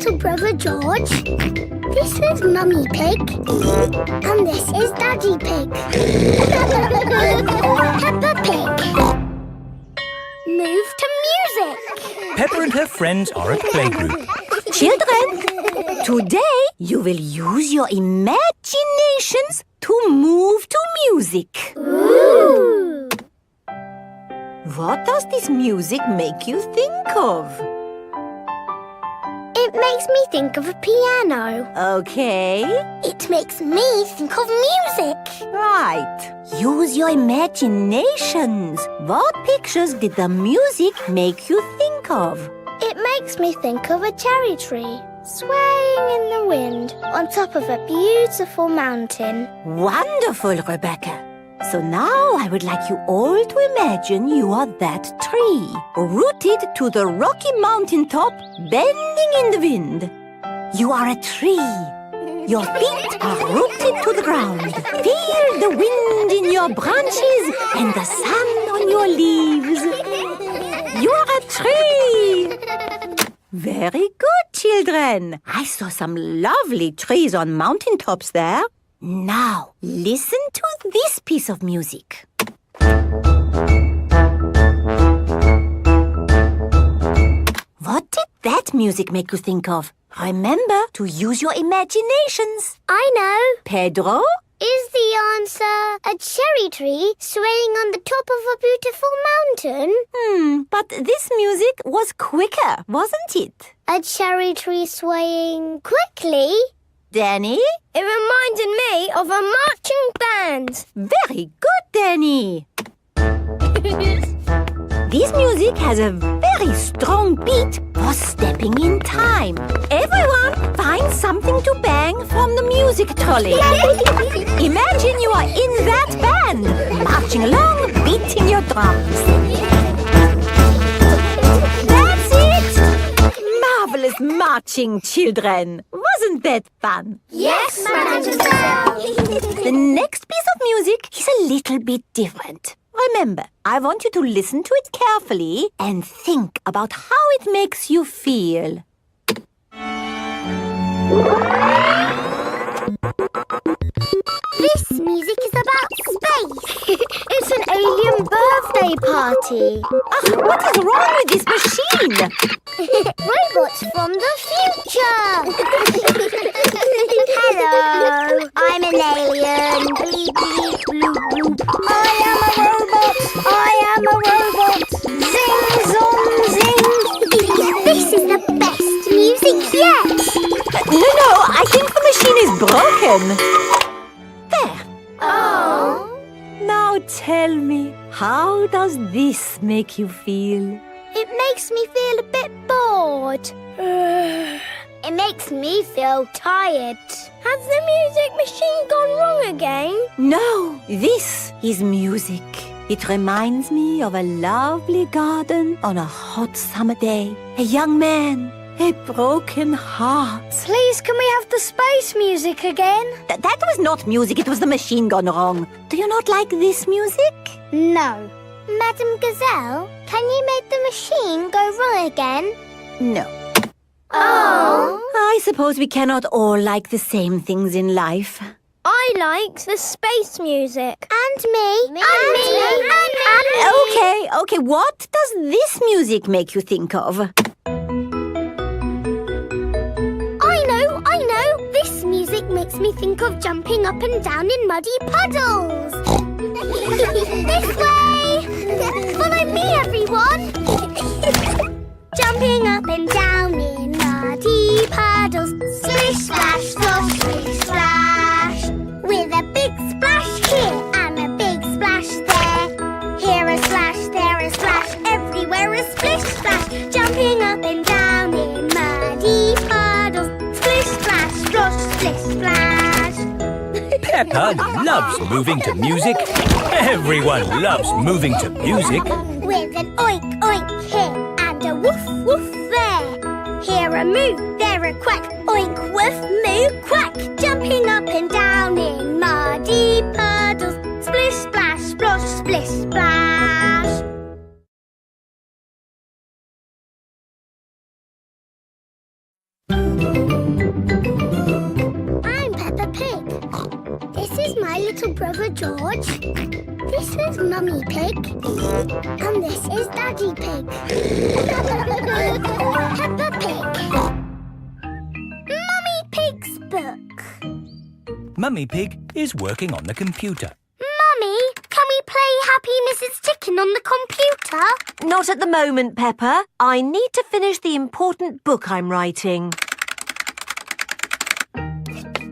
little brother George. This is Mummy Pig. And this is Daddy Pig. Peppa Pig. Move to music. Peppa and her friends are at playgroup. Children, today you will use your imaginations to move to music. Ooh. What does this music make you think of? It makes me think of a piano. Okay. It makes me think of music. Right. Use your imaginations. What pictures did the music make you think of? It makes me think of a cherry tree swaying in the wind on top of a beautiful mountain. Wonderful, Rebecca. So now I would like you all to imagine you are that tree, rooted to the rocky mountain top, bending in the wind. You are a tree. Your feet are rooted to the ground. Feel the wind in your branches and the sun on your leaves. You are a tree. Very good, children. I saw some lovely trees on mountain tops there. Now, listen to this piece of music. What did that music make you think of? Remember to use your imaginations. I know. Pedro? Is the answer a cherry tree swaying on the top of a beautiful mountain? But this music was quicker, wasn't it? A cherry tree swaying quickly? Danny? It reminded me of a marching band. Very good, Danny. This music has a very strong beat for stepping in time. Everyone, find something to bang from the music trolley. Imagine you are in that band, marching along, beating your drums. That's it! Marvelous marching, children. Wasn't that fun? Yes, Mademoiselle. The next piece of music is a little bit different. Remember, I want you to listen to it carefully and think about how it makes you feel. This music is about space. It's an alien birthday party. What is wrong with this machine? Robots from the future. Hello, I'm an alien. Bleep, bleep, bloop, bloop. I am a robot. I am a robot. Zing, zong, zing. This is the best music yet. No, I think the machine is broken. There. Oh. Now tell me, how does this make you feel? It makes me feel a bit bored. It makes me feel tired. Has the music machine gone wrong again? No, this is music. It reminds me of a lovely garden on a hot summer day. A young man, a broken heart. Please, can we have the space music again? That was not music, it was the machine gone wrong. Do you not like this music? No. Madame Gazelle, can you make the machine go wrong again? No. Oh. I suppose we cannot all like the same things in life. I liked the space music. And me. And me. Okay, what does this music make you think of? I know. This music makes me think of jumping up and down in muddy puddles. This way. Follow me, everyone. Jumping up and down in muddy puddles. Splish, splash, slosh, splish, splash. With a big splash here and a big splash there. Here a splash, there a splash, everywhere a splish, splash. Jumping up and down in muddy puddles. Splish, splash, splosh, splish, splash. Peppa loves moving to music. Everyone loves moving to music. With an oink, oink here and a woof, woof there. Here a moo, there a quack. Oink, woof, moo, quack. Jumping up and down in muddy puddles. Splish, splash, splosh, splish, splash. little brother George. This is Mummy Pig. And this is Daddy Pig. Peppa Pig. Mummy Pig's book. Mummy Pig is working on the computer. Mummy, can we play Happy Mrs. Chicken on the computer? Not at the moment, Peppa. I need to finish the important book I'm writing.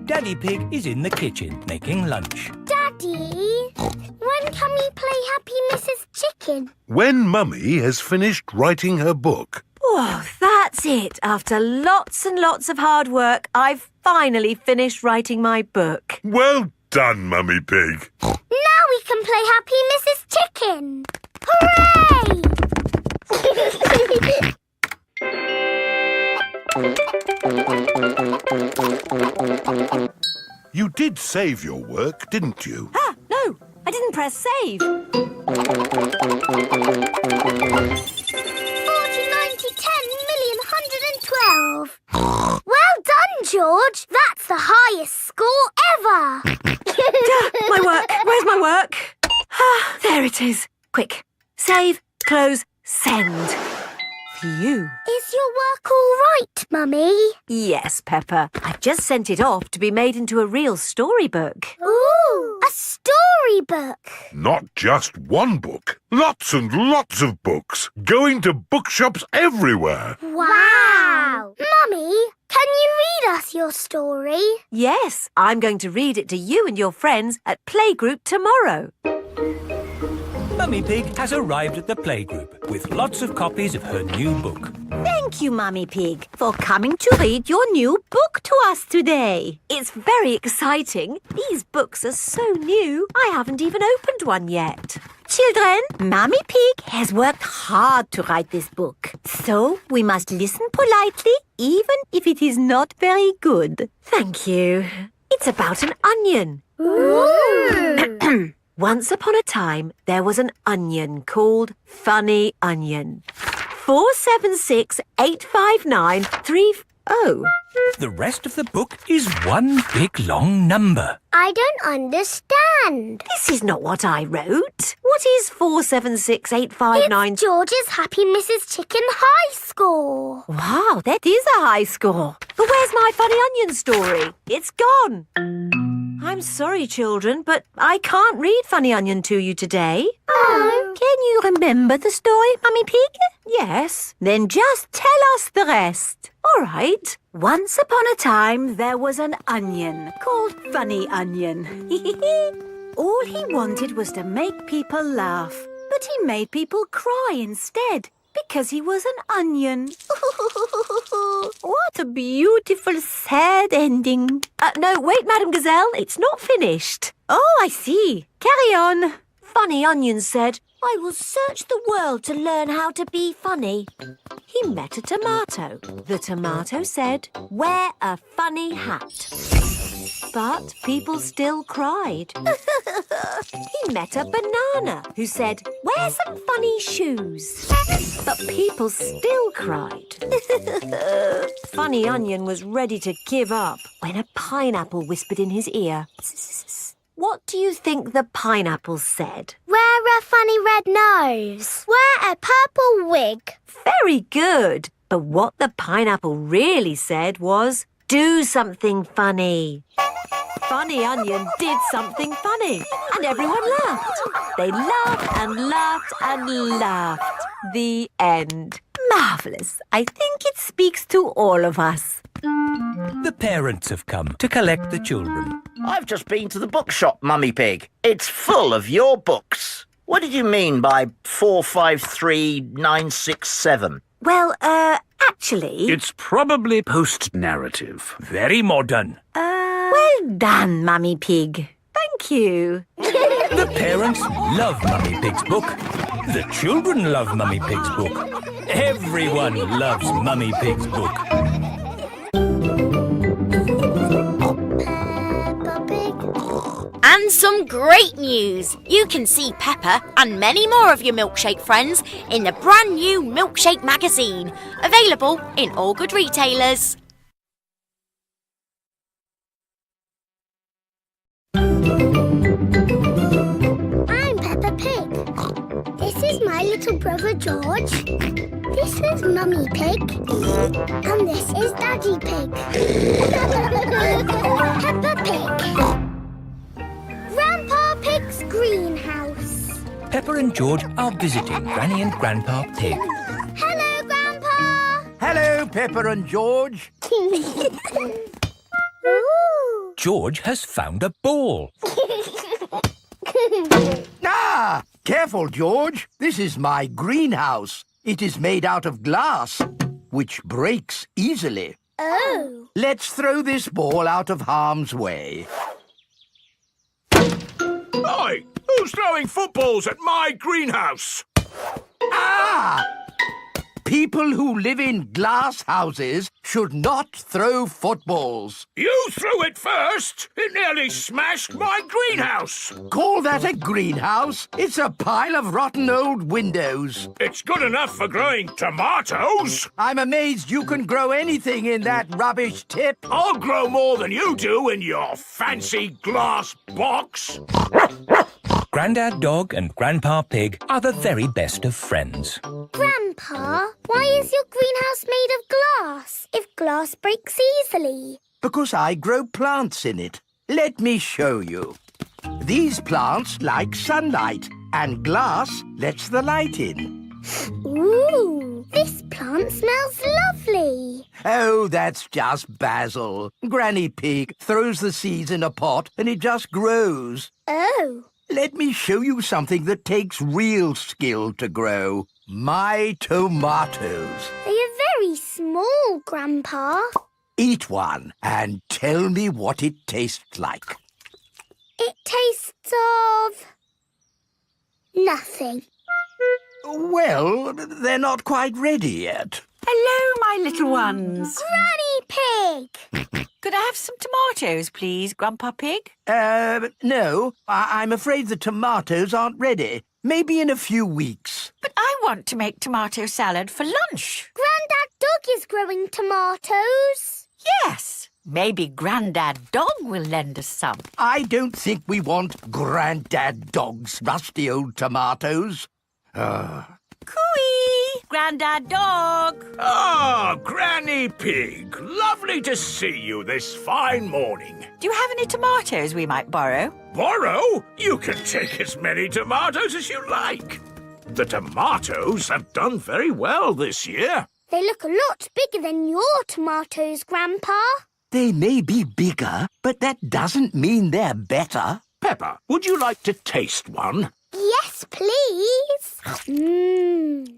Daddy Pig is in the kitchen making lunch. Daddy, when can we play Happy Mrs. Chicken? When Mummy has finished writing her book. Oh, that's it. After lots and lots of hard work, I've finally finished writing my book. Well done, Mummy Pig. Now we can play Happy Mrs. Chicken. Hooray! You did save your work, didn't you? Ah, no, I didn't press save. 40, 90, 10 million, 112. Well done, George. That's the highest score ever. My work. Where's my work? Ah, there it is. Quick. Save, close, send. Phew. Is your work all right, Mummy? Yes, Peppa. I've just sent it off to be made into a real storybook. Ooh, a storybook. Not just one book. Lots and lots of books. Going to bookshops everywhere. Wow. Mummy, can you read us your story? Yes, I'm going to read it to you and your friends at playgroup tomorrow. Mummy Pig has arrived at the playgroup with lots of copies of her new book. Thank you, Mummy Pig, for coming to read your new book to us today. It's very exciting. These books are so new, I haven't even opened one yet. Children, Mummy Pig has worked hard to write this book. So we must listen politely, even if it is not very good. Thank you. It's about an onion. Ooh. Once upon a time, there was an onion called Funny Onion. 4768593. Oh. The rest of the book is one big long number. I don't understand. This is not what I wrote. What is 4768593? It's George's Happy Mrs. Chicken high score. Wow, that is a high score. But where's my Funny Onion story? It's gone. I'm sorry, children, but I can't read Funny Onion to you today. Oh. Can you remember the story, Mummy Pig? Yes. Then just tell us the rest. All right. Once upon a time, there was an onion called Funny Onion. All he wanted was to make people laugh, but he made people cry instead because he was an onion. What a beautiful, sad ending. No, wait, Madam Gazelle, it's not finished. Oh, I see. Carry on. Funny Onion said, I will search the world to learn how to be funny. He met a tomato. The tomato said, wear a funny hat. But people still cried. He met a banana who said, wear some funny shoes. But people still cried. Funny Onion was ready to give up when a pineapple whispered in his ear. What do you think the pineapple said? Wear a funny red nose. Wear a purple wig. Very good. But what the pineapple really said was, do something funny. Funny Onion did something funny, and everyone laughed. They laughed and laughed and laughed. The end. Marvellous. I think it speaks to all of us. The parents have come to collect the children. I've just been to the bookshop, Mummy Pig. It's full of your books. What did you mean by 453967? Well, actually... It's probably post-narrative. Very modern. Well done, Mummy Pig. Thank you. The parents love Mummy Pig's book. The children love Mummy Pig's book. Everyone loves Mummy Pig's book. And some great news! You can see Peppa and many more of your milkshake friends in the brand new Milkshake magazine, available in all good retailers. is my little brother George. This is Mummy Pig. And this is Daddy Pig. Peppa Pig. Grandpa Pig's greenhouse. Peppa and George are visiting Granny and Grandpa Pig. Hello, Grandpa. Hello, Peppa and George. Ooh. George has found a ball. Ah! Careful, George. This is my greenhouse. It is made out of glass, which breaks easily. Oh. Let's throw this ball out of harm's way. Oi! Who's throwing footballs at my greenhouse? Ah! People who live in glass houses should not throw footballs. You threw it first. It nearly smashed my greenhouse. Call that a greenhouse? It's a pile of rotten old windows. It's good enough for growing tomatoes. I'm amazed you can grow anything in that rubbish tip. I'll grow more than you do in your fancy glass box. Grandad Dog and Grandpa Pig are the very best of friends. Grandpa, why is your greenhouse made of glass if glass breaks easily? Because I grow plants in it. Let me show you. These plants like sunlight, and glass lets the light in. Ooh, this plant smells lovely. Oh, that's just basil. Granny Pig throws the seeds in a pot and it just grows. Oh. Let me show you something that takes real skill to grow. My tomatoes. They are very small, Grandpa. Eat one and tell me what it tastes like. It tastes of... nothing. Well, they're not quite ready yet. Hello, my little ones. Granny Pig! Could I have some tomatoes, please, Grandpa Pig? No. I'm afraid the tomatoes aren't ready. Maybe in a few weeks. But I want to make tomato salad for lunch. Grandad Dog is growing tomatoes. Yes. Maybe Grandad Dog will lend us some. I don't think we want Grandad Dog's rusty old tomatoes. Cooey! Grandad Dog! Ah, Granny Pig. Lovely to see you this fine morning. Do you have any tomatoes we might borrow? Borrow? You can take as many tomatoes as you like. The tomatoes have done very well this year. They look a lot bigger than your tomatoes, Grandpa. They may be bigger, but that doesn't mean they're better. Peppa, would you like to taste one? Yes, please.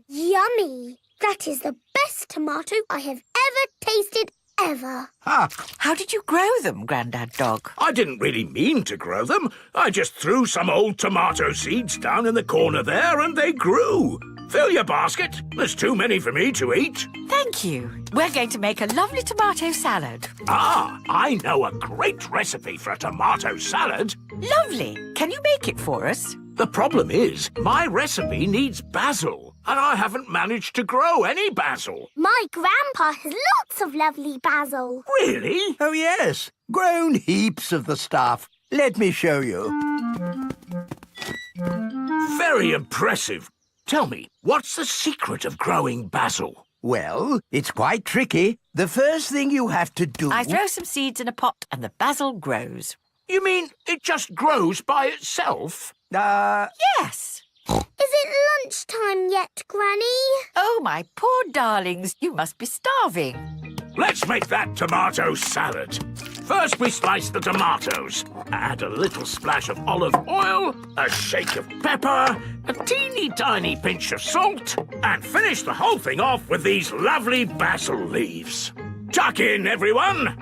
Yummy. That is the best tomato I have ever tasted ever. Ah, How did you grow them, Grandad Dog? I didn't really mean to grow them. I just threw some old tomato seeds down in the corner there and they grew. Fill your basket. There's too many for me to eat. Thank you. We're going to make a lovely tomato salad. Ah, I know a great recipe for a tomato salad. Lovely. Can you make it for us? The problem is, my recipe needs basil, and I haven't managed to grow any basil. My grandpa has lots of lovely basil. Really? oh yes. Grown heaps of the stuff. Let me show you. Very impressive. Tell me, what's the secret of growing basil? Well, it's quite tricky. The first thing you have to do... I throw some seeds in a pot and the basil grows. You mean it just grows by itself? Yes. Is it lunchtime yet, Granny? Oh, my poor darlings, you must be starving. Let's make that tomato salad. First, we slice the tomatoes. Add a little splash of olive oil, a shake of pepper, a teeny tiny pinch of salt, and finish the whole thing off with these lovely basil leaves. Tuck in, everyone.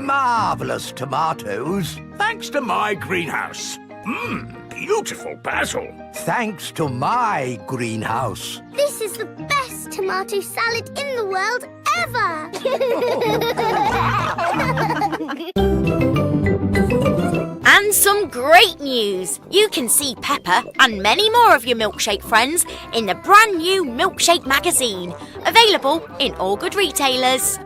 Marvellous tomatoes. Thanks to my greenhouse. Beautiful basil. Thanks to my greenhouse. This is the best tomato salad in the world ever. And some great news! You can see Peppa and many more of your milkshake friends in the brand new Milkshake magazine, available in all good retailers.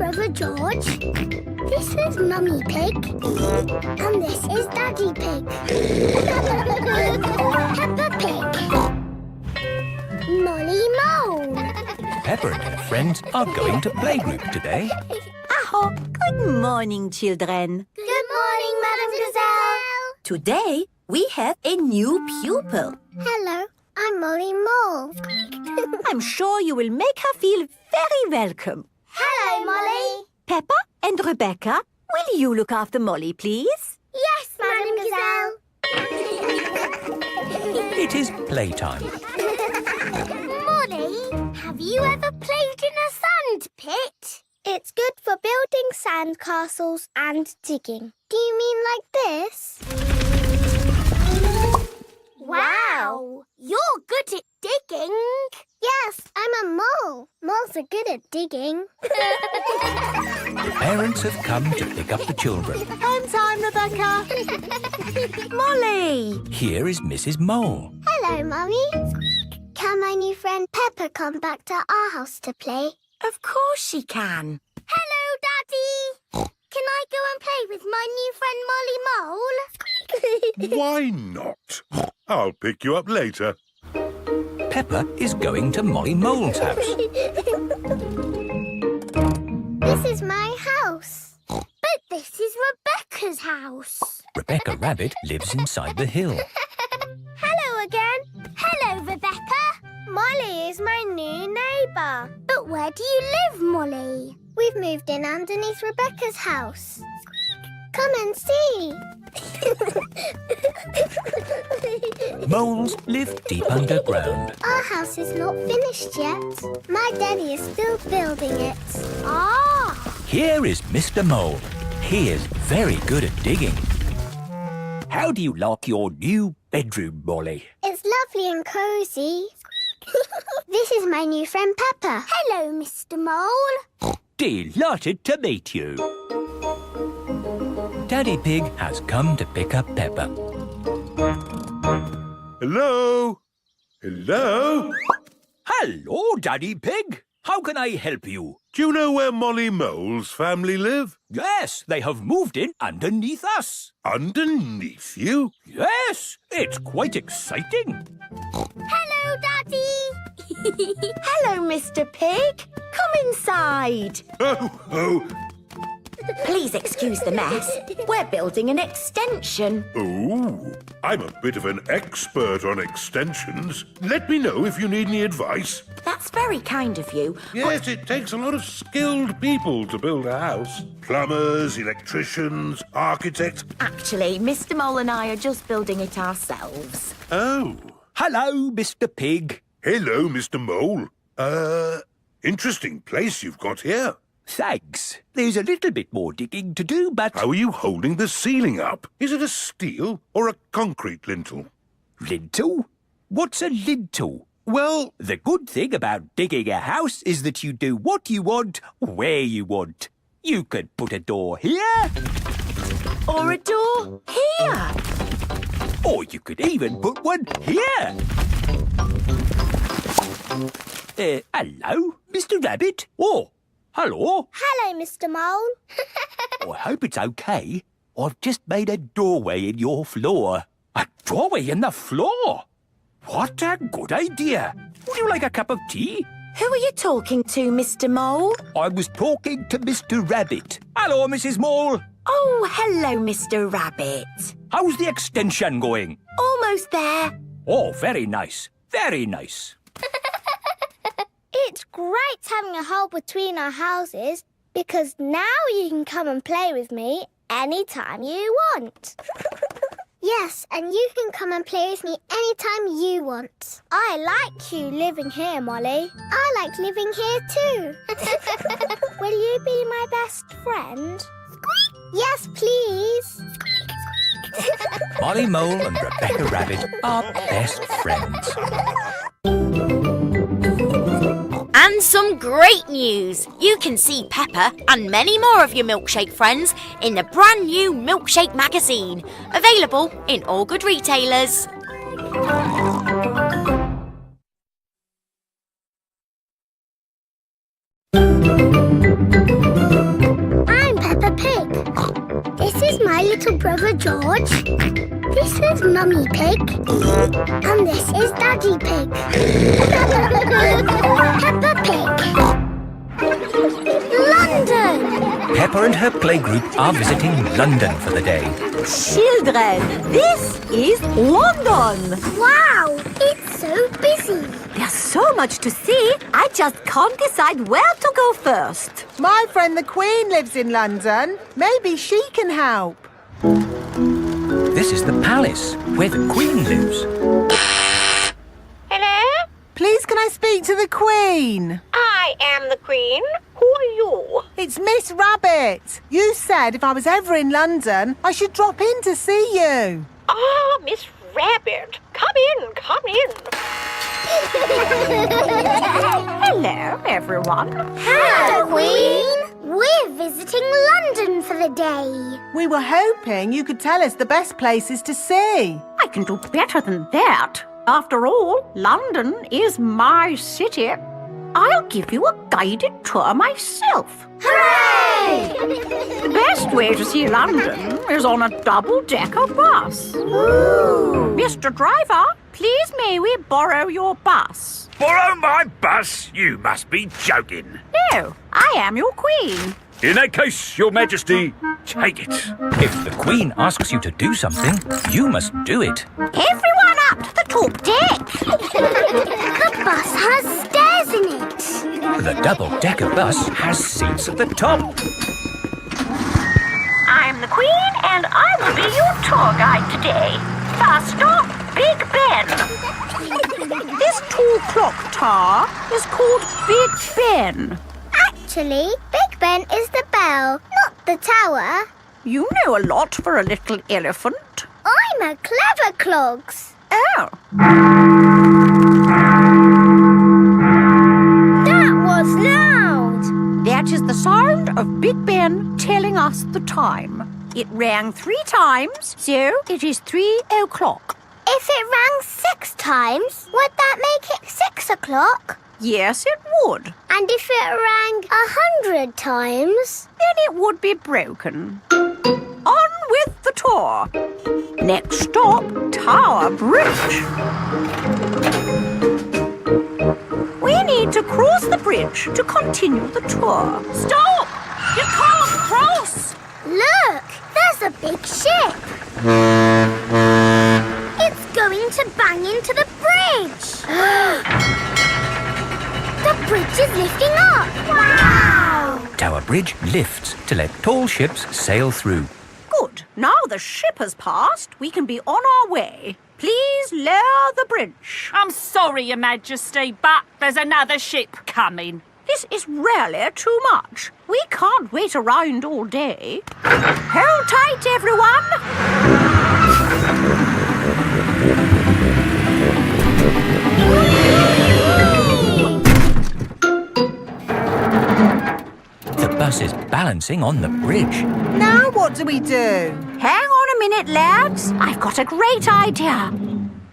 Brother George. This is Mummy Pig. And this is Daddy Pig. Peppa Pig. Molly Mole. Peppa and her friends are going to playgroup today. Aho, good morning, children. Good morning, Madam Gazelle. Today, we have a new pupil. Hello, I'm Molly Mole. I'm sure you will make her feel very welcome. Hello, Molly. Peppa and Rebecca, will you look after Molly, please? Yes, Madam Gazelle. It is playtime. Molly, have you ever played in a sand pit? It's good for building sand castles and digging. Do you mean like this? Wow! You're good at digging. Yes, I'm a mole. Moles are good at digging. The parents have come to pick up the children. Home time, Rebecca. Molly! Here is Mrs. Mole. Hello, Mummy. Can my new friend Peppa come back to our house to play? Of course she can. Hello, Daddy. Can I go and play with my new friend Molly Mole? Why not? I'll pick you up later. Peppa is going to Molly Mole's house. This is my house. But this is Rebecca's house. Rebecca Rabbit lives inside the hill. Hello again. Hello, Rebecca. Molly is my new neighbour. But where do you live, Molly? We've moved in underneath Rebecca's house. Come and see. Moles live deep underground. Our house is not finished yet. My daddy is still building it. Ah! Here is Mr. Mole. He is very good at digging. How do you like your new bedroom, Molly? It's lovely and cosy. This is my new friend Peppa. Hello, Mr. Mole. Delighted to meet you. Daddy Pig has come to pick up Peppa. Hello? Hello? Hello, Daddy Pig. How can I help you? Do you know where Molly Mole's family live? Yes, they have moved in underneath us. Underneath you? Yes, it's quite exciting. Hello, Daddy. Hello, Mr. Pig. Come inside. Oh. Please excuse the mess. We're building an extension. Oh, I'm a bit of an expert on extensions. Let me know if you need any advice. That's very kind of you. Yes, it takes a lot of skilled people to build a house. Plumbers, electricians, architects. Actually, Mr. Mole and I are just building it ourselves. Oh. Hello, Mr. Pig. Hello, Mr. Mole. Interesting place you've got here. Thanks. There's a little bit more digging to do, but... How are you holding the ceiling up? Is it a steel or a concrete lintel? Lintel? What's a lintel? Well, The good thing about digging a house is that you do what you want, where you want. You could put a door here, Or a door here. or you could even put one here. Hello, Mr. Rabbit? Oh, hello. Hello, Mr. Mole. I hope it's okay. I've just made a doorway in your floor. A doorway in the floor? What a good idea. Would you like a cup of tea? Who are you talking to, Mr. Mole? I was talking to Mr. Rabbit. Hello, Mrs. Mole. Oh, hello, Mr. Rabbit. How's the extension going? Almost there. Oh, very nice. Very nice. It's great having a hole between our houses because now you can come and play with me anytime you want. Yes, and you can come and play with me anytime you want. I like you living here, Molly. I like living here too. Will you be my best friend? Yes, please. Molly Mole and Rebecca Rabbit are best friends. And some great news! You can see Peppa and many more of your milkshake friends in the brand new Milkshake magazine, available in all good retailers. little brother George. This is Mummy Pig. And this is Daddy Pig. Peppa Pig. London! Peppa and her playgroup are visiting London for the day. Children, this is London. Wow, it's so busy. There's so much to see, I just can't decide where to go first. My friend the Queen lives in London. Maybe she can help. This is the palace, where the Queen lives. Hello? Please can I speak to the Queen? I am the Queen. Who are you? It's Miss Rabbit. You said if I was ever in London, I should drop in to see you. Ah, Miss Rabbit. Come in, come in. Hello, everyone. Hello, Queen. We're visiting London for the day. We were hoping you could tell us the best places to see. I can do better than that. After all, London is my city. I'll give you a guided tour myself. Hooray! The best way to see London is on a double-decker bus. Ooh. Mr. Driver, please may we borrow your bus? Borrow my bus? You must be joking. No, I am your queen. In that case, Your Majesty, take it. If the Queen asks you to do something, you must do it. Everyone up to the top deck. The bus has stairs in it. The double-decker bus has seats at the top. I'm the queen and I will be your tour guide today. First stop, Big Ben. This tall clock tower is called Big Ben. Actually, Big Ben is the bell, not the tower. You know a lot for a little elephant. I'm a clever clogs. Oh. That was loud. That is the sound of Big Ben telling us the time. It rang 3 times, so it is 3 o'clock. If it rang 6 times, would that make it 6 o'clock? Yes, it would. And if it rang 100 times? Then it would be broken. On with the tour. Next stop, Tower Bridge. We need to cross the bridge to continue the tour. Stop! You can't cross! Look, there's a big ship. It's going to bang into the bridge. The bridge is lifting up. Wow! Tower Bridge lifts to let tall ships sail through. Good. Now the ship has passed, we can be on our way. Please lower the bridge. I'm sorry, Your Majesty, but there's another ship coming. This is really too much. We can't wait around all day. Hold tight, everyone. The bus is balancing on the bridge. Now what do we do? Hang on a minute, lads. I've got a great idea.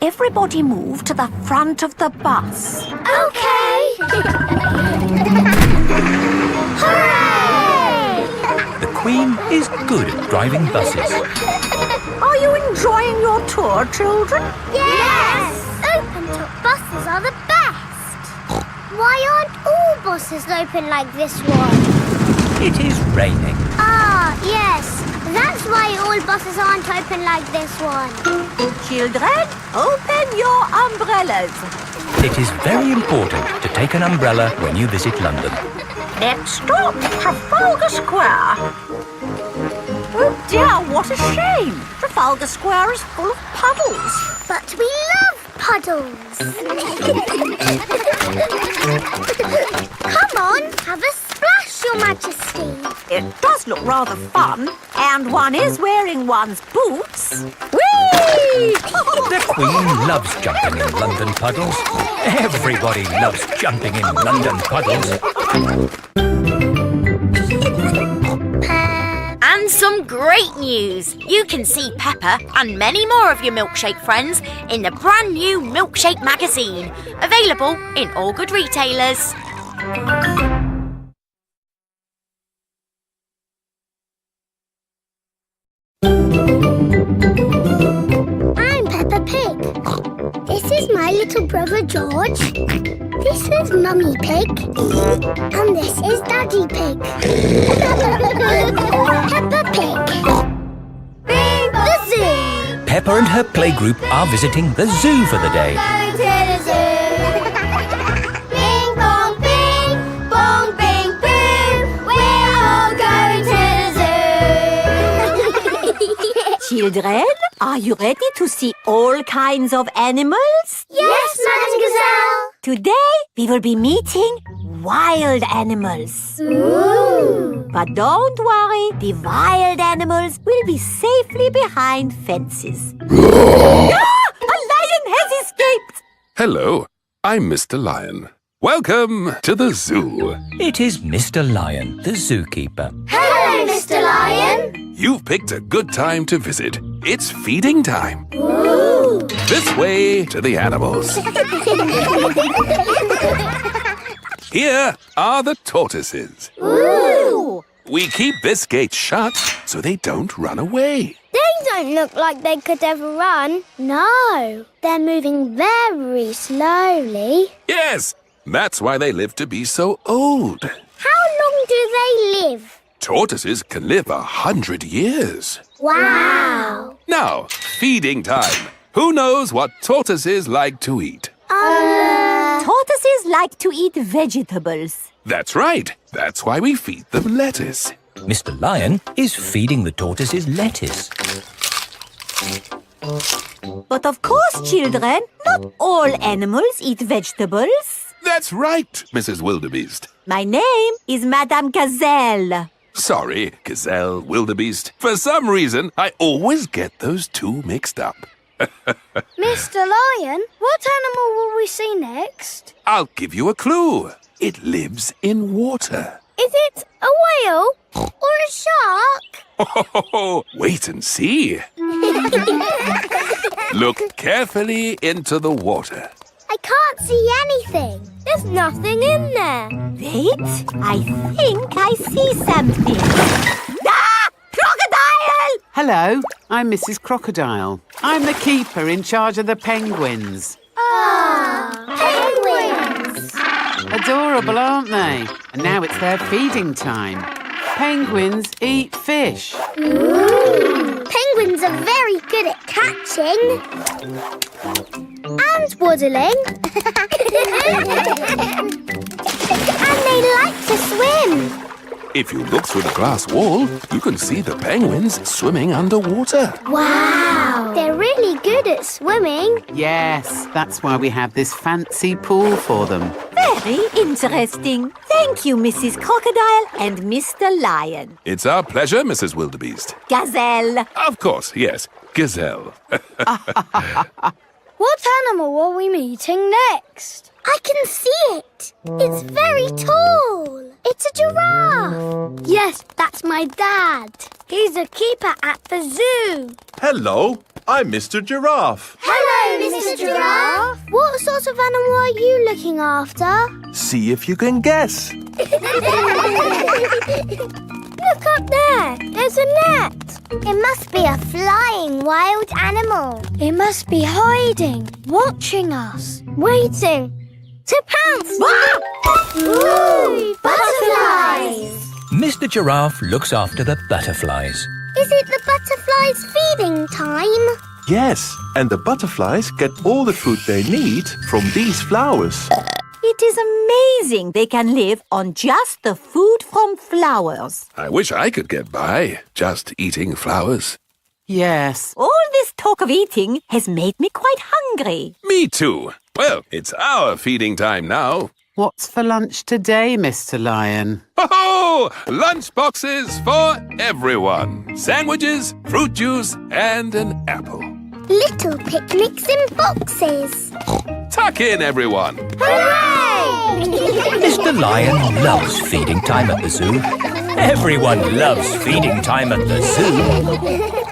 Everybody move to the front of the bus. Okay. Hooray! The Queen is good at driving buses. Are you enjoying your tour, children? Yes! Open-top buses are the best. Why aren't all buses open like this one? It is raining. Ah, yes. That's why all buses aren't open like this one. Children, open your umbrellas. It is very important to take an umbrella when you visit London. Next stop, Trafalgar Square. Oh dear, what a shame. Trafalgar Square is full of puddles. But we love puddles. Come on, have a splash, Your Majesty. It does look rather fun, and one is wearing one's boots. Whee! The Queen loves jumping in London puddles. Everybody loves jumping in London puddles. And some great news! You can see Peppa and many more of your milkshake friends in the brand new Milkshake magazine, available in all good retailers. George. This is Mummy Pig. And this is Daddy Pig. Peppa Pig. The zoo. Peppa and her playgroup are visiting the zoo for the day. Going to the zoo. Bing bong bing, bong bing boom. We're all going to the zoo. Children, are you ready to see all kinds of animals? Yes, Madam Gazelle. Today, we will be meeting wild animals. Ooh. But don't worry, the wild animals will be safely behind fences. A lion has escaped! Hello, I'm Mr. Lion. Welcome to the zoo. It is Mr. Lion, the zookeeper. Hello, Mr. Lion. You've picked a good time to visit. It's feeding time. Ooh. This way to the animals. Here are the tortoises. Ooh. We keep this gate shut so they don't run away. They don't look like they could ever run. No, they're moving very slowly. Yes, that's why they live to be so old. How long do they live? Tortoises can live 100 years. Wow. Now, feeding time. Who knows what tortoises like to eat? Tortoises like to eat vegetables. That's right. That's why we feed them lettuce. Mr. Lion is feeding the tortoises lettuce. But of course, children, not all animals eat vegetables. That's right, Mrs. Wildebeest. My name is Madame Gazelle. Sorry, Gazelle, Wildebeest. For some reason, I always get those two mixed up. Mr. Lion, what animal will we see next? I'll give you a clue. It lives in water. Is it a whale or a shark? Wait and see. Look carefully into the water. I can't see anything. There's nothing in there. Wait, I think I see something. Ah! Crocodile! Hello, I'm Mrs. Crocodile. I'm the keeper in charge of the penguins. Penguins! Adorable, aren't they? And now it's their feeding time. Penguins eat fish. Ooh. Penguins are very good at catching. And waddling. And they like to swim. If you look through the glass wall, you can see the penguins swimming underwater. Wow! They're really good at swimming. Yes, that's why we have this fancy pool for them. Very interesting. Thank you, Mrs. Crocodile and Mr. Lion. It's our pleasure, Mrs. Wildebeest. Gazelle. Of course, yes, Gazelle. What animal are we meeting next? I can see it. It's very tall. It's a giraffe. Yes, that's my dad. He's a keeper at the zoo. Hello, I'm Mr. Giraffe. Hello, Mr. Giraffe. What sort of animal are you looking after? See if you can guess. Look up there. There's a net. It must be a flying wild animal. It must be hiding, watching us, waiting to pounce. Ooh, butterflies. Mr. Giraffe looks after the butterflies. Is it the butterflies' feeding time? Yes, and the butterflies get all the food they need from these flowers. It is amazing they can live on just the food from flowers. I wish I could get by just eating flowers. Yes. All this talk of eating has made me quite hungry. Me too. Well, it's our feeding time now. What's for lunch today, Mr. Lion? Ho-ho! Lunch boxes for everyone. Sandwiches, fruit juice, and an apple. Little picnics in boxes. Tuck in, everyone. Hooray! Mr. Lion loves feeding time at the zoo. Everyone loves feeding time at the zoo.